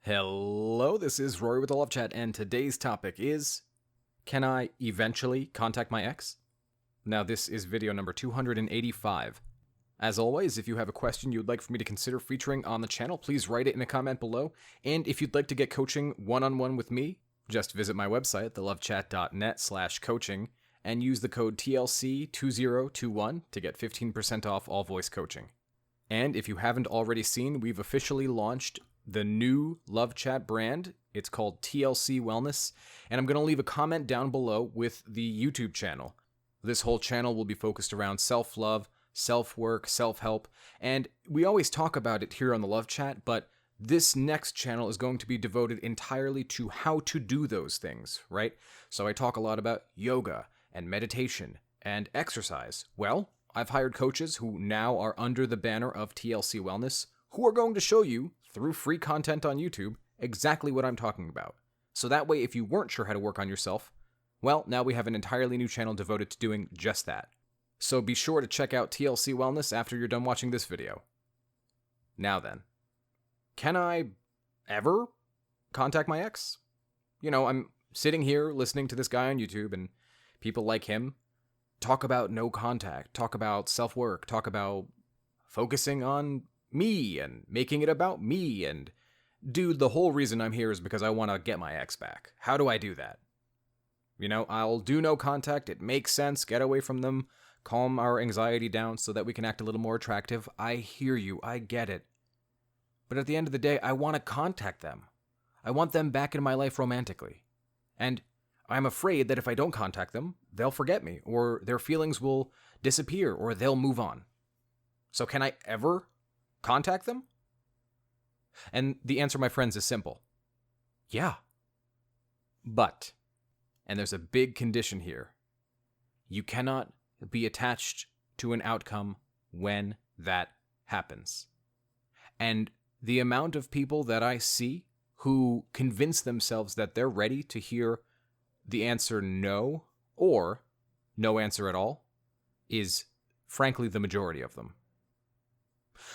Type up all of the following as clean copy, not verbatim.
Hello, this is Rory with the Love Chat, and today's topic is, can I eventually contact my ex? Now, this is video number 285. As always, if you have a question you'd like for me to consider featuring on the channel, please write it in a comment below. And if you'd like to get coaching one-on-one with me, just visit my website, thelovechat.net/coaching, and use the code TLC2021 to get 15% off all voice coaching. And if you haven't already seen, we've officially launched the new Love Chat brand. It's called TLC Wellness, and I'm going to leave a comment down below with the YouTube channel. This whole channel will be focused around self-love, self-work, self-help, and we always talk about it here on the Love Chat, but this next channel is going to be devoted entirely to how to do those things, right? So I talk a lot about yoga and meditation and exercise. Well, I've hired coaches who now are under the banner of TLC Wellness who are going to show you, through free content on YouTube, exactly what I'm talking about. So that way, if you weren't sure how to work on yourself, well, now we have an entirely new channel devoted to doing just that. So be sure to check out TLC Wellness after you're done watching this video. Now then, can I ever contact my ex? You know, I'm sitting here listening to this guy on YouTube, and people like him talk about no contact, talk about self-work, talk about focusing on me and making it about me, and dude, the whole reason I'm here is because I want to get my ex back. How do I do that? You know, I'll do no contact, it makes sense, get away from them, calm our anxiety down so that we can act a little more attractive. I hear you, I get it. But at the end of the day, I want to contact them. I want them back in my life romantically. And I'm afraid that if I don't contact them, they'll forget me, or their feelings will disappear, or they'll move on. So can I ever contact them? And the answer, my friends, is simple. Yeah. But, and there's a big condition here, you cannot be attached to an outcome when that happens. And the amount of people that I see who convince themselves that they're ready to hear the answer no, or no answer at all, is frankly the majority of them.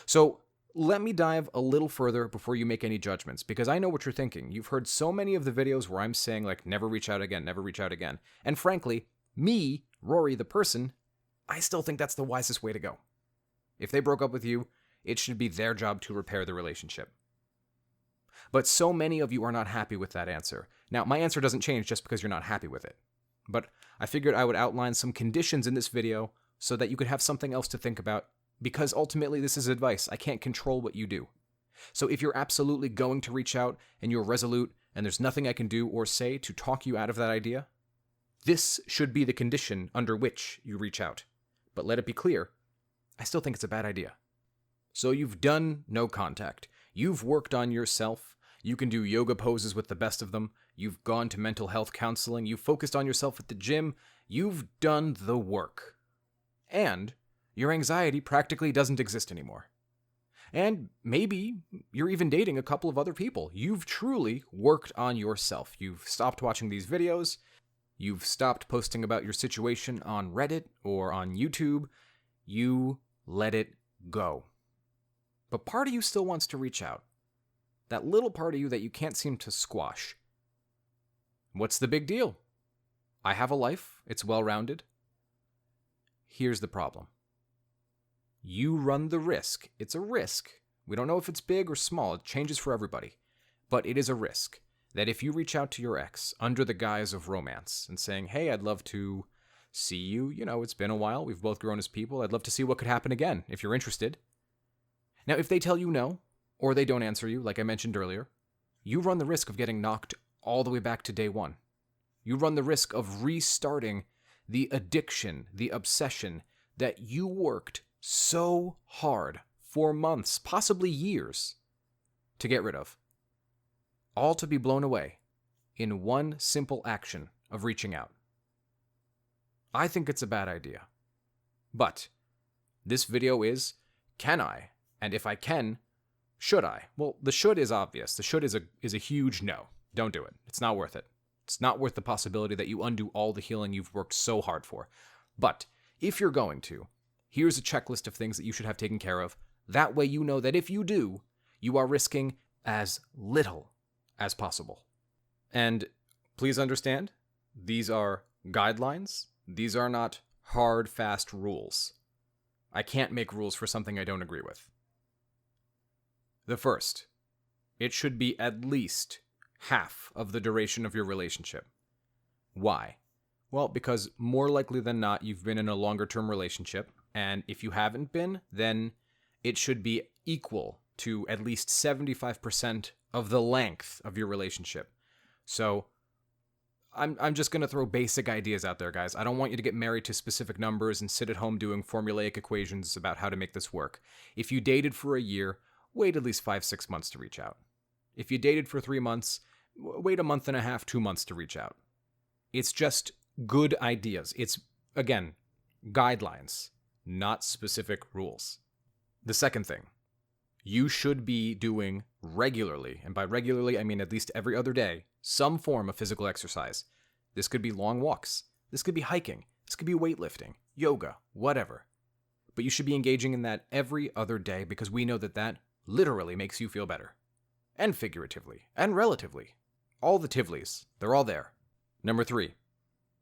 So let me dive a little further before you make any judgments, because I know what you're thinking. You've heard so many of the videos where I'm saying, like, never reach out again, never reach out again. And frankly, me, Rory the person, I still think that's the wisest way to go. If they broke up with you, it should be their job to repair the relationship. But so many of you are not happy with that answer. Now, my answer doesn't change just because you're not happy with it. But I figured I would outline some conditions in this video so that you could have something else to think about, because ultimately this is advice. I can't control what you do. So if you're absolutely going to reach out and you're resolute and there's nothing I can do or say to talk you out of that idea, this should be the condition under which you reach out. But let it be clear, I still think it's a bad idea. So you've done no contact. You've worked on yourself. You can do yoga poses with the best of them. You've gone to mental health counseling. You've focused on yourself at the gym. You've done the work. And your anxiety practically doesn't exist anymore. And maybe you're even dating a couple of other people. You've truly worked on yourself. You've stopped watching these videos. You've stopped posting about your situation on Reddit or on YouTube. You let it go. But part of you still wants to reach out. That little part of you that you can't seem to squash. What's the big deal? I have a life. It's well-rounded. Here's the problem. You run the risk. It's a risk. We don't know if it's big or small. It changes for everybody. But it is a risk that if you reach out to your ex under the guise of romance and saying, hey, I'd love to see you. You know, it's been a while. We've both grown as people. I'd love to see what could happen again if you're interested. Now, if they tell you no, or they don't answer you, like I mentioned earlier, you run the risk of getting knocked all the way back to day one. You run the risk of restarting the addiction, the obsession that you worked so hard for months, possibly years, to get rid of. All to be blown away in one simple action of reaching out. I think it's a bad idea. But this video is, can I? And if I can, should I? Well, the should is obvious. The should is a huge no. Don't do it. It's not worth it. It's not worth the possibility that you undo all the healing you've worked so hard for. But if you're going to, here's a checklist of things that you should have taken care of. That way you know that if you do, you are risking as little as possible. And please understand, these are guidelines. These are not hard, fast rules. I can't make rules for something I don't agree with. The first, it should be at least half of the duration of your relationship. Why? Well, because more likely than not, you've been in a longer-term relationship, and if you haven't been, then it should be equal to at least 75% of the length of your relationship. So, I'm just going to throw basic ideas out there, guys. I don't want you to get married to specific numbers and sit at home doing formulaic equations about how to make this work. If you dated for a year, wait at least 5-6 months to reach out. If you dated for 3 months, wait a month and a half, 2 months to reach out. It's just good ideas. It's, again, guidelines, not specific rules. The second thing, you should be doing regularly, and by regularly I mean at least every other day, some form of physical exercise. This could be long walks. This could be hiking. This could be weightlifting, yoga, whatever. But you should be engaging in that every other day because we know that that literally makes you feel better. And figuratively, and relatively. All the tivlies, they're all there. Number 3,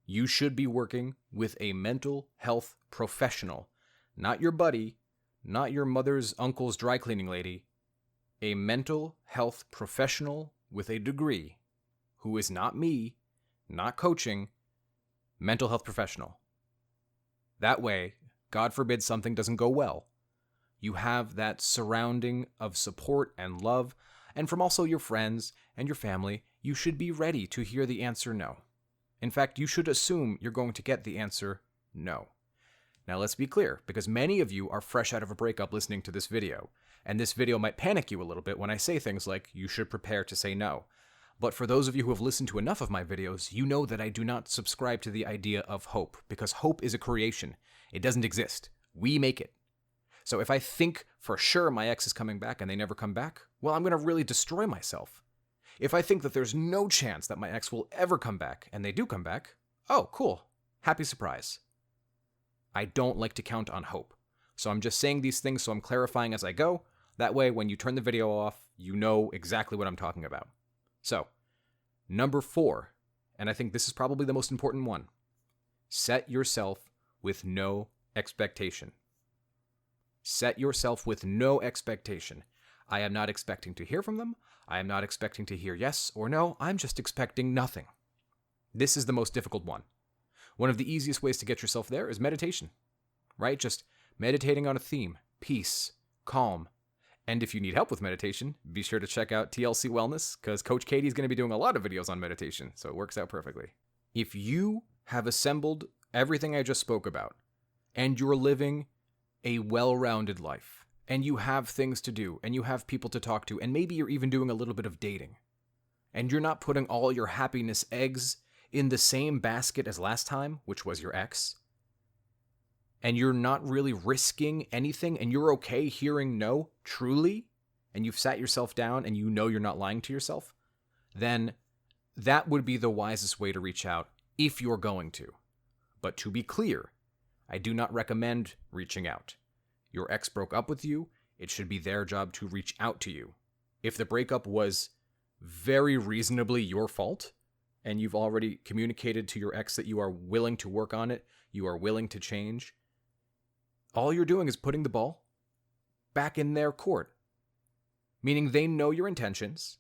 you should be working with a mental health professional. Not your buddy, not your mother's uncle's dry cleaning lady. A mental health professional with a degree who is not me, not coaching, mental health professional. That way, God forbid something doesn't go well, you have that surrounding of support and love, and from also your friends and your family, you should be ready to hear the answer no. In fact, you should assume you're going to get the answer no. Now let's be clear, because many of you are fresh out of a breakup listening to this video, and this video might panic you a little bit when I say things like, you should prepare to say no. But for those of you who have listened to enough of my videos, you know that I do not subscribe to the idea of hope, because hope is a creation. It doesn't exist. We make it. So if I think for sure my ex is coming back and they never come back, well, I'm going to really destroy myself. If I think that there's no chance that my ex will ever come back and they do come back, oh, cool. Happy surprise. I don't like to count on hope. So I'm just saying these things so I'm clarifying as I go. That way, when you turn the video off, you know exactly what I'm talking about. So, number 4, and I think this is probably the most important one, set yourself with no expectation. Set yourself with no expectation. I am not expecting to hear from them. I am not expecting to hear yes or no. I'm just expecting nothing. This is the most difficult one. One of the easiest ways to get yourself there is meditation, right? Just meditating on a theme, peace, calm. And if you need help with meditation, be sure to check out TLC Wellness, because Coach Katie's going to be doing a lot of videos on meditation, so it works out perfectly. If you have assembled everything I just spoke about, and you're living a well-rounded life, and you have things to do, and you have people to talk to, and maybe you're even doing a little bit of dating, and you're not putting all your happiness eggs in the same basket as last time, which was your ex, and you're not really risking anything, and you're okay hearing no, truly, and you've sat yourself down and you know you're not lying to yourself, then that would be the wisest way to reach out if you're going to. But to be clear, I do not recommend reaching out. Your ex broke up with you, it should be their job to reach out to you. If the breakup was very reasonably your fault, and you've already communicated to your ex that you are willing to work on it, you are willing to change, all you're doing is putting the ball back in their court. Meaning they know your intentions,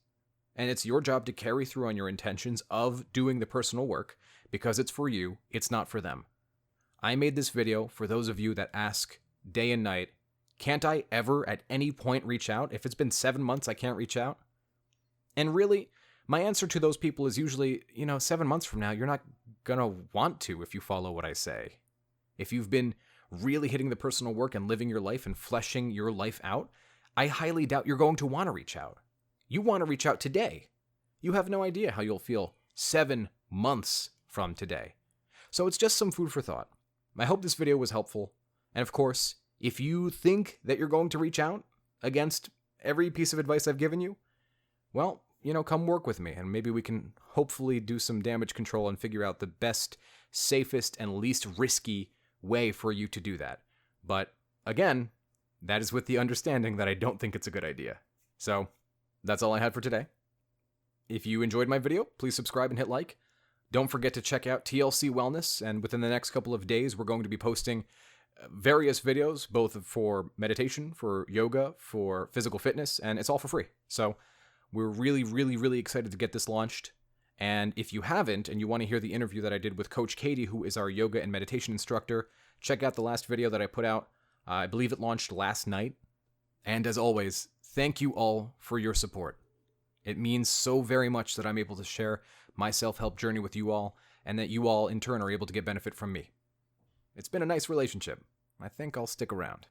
and it's your job to carry through on your intentions of doing the personal work, because it's for you, it's not for them. I made this video for those of you that ask day and night, can't I ever at any point reach out? If it's been 7 months, I can't reach out. And really, my answer to those people is usually, 7 months from now, you're not going to want to if you follow what I say. If you've been really hitting the personal work and living your life and fleshing your life out, I highly doubt you're going to want to reach out. You want to reach out today. You have no idea how you'll feel 7 months from today. So it's just some food for thought. I hope this video was helpful. And of course, if you think that you're going to reach out against every piece of advice I've given you, well, come work with me and maybe we can hopefully do some damage control and figure out the best, safest, and least risky way for you to do that. But again, that is with the understanding that I don't think it's a good idea. So that's all I had for today. If you enjoyed my video, please subscribe and hit like. Don't forget to check out TLC Wellness, and within the next couple of days, we're going to be posting various videos, both for meditation, for yoga, for physical fitness, and it's all for free. So we're really, really, really excited to get this launched. And if you haven't, and you want to hear the interview that I did with Coach Katie, who is our yoga and meditation instructor, check out the last video that I put out. I believe it launched last night. And as always, thank you all for your support. It means so very much that I'm able to share my self-help journey with you all, and that you all, in turn, are able to get benefit from me. It's been a nice relationship. I think I'll stick around.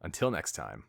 Until next time.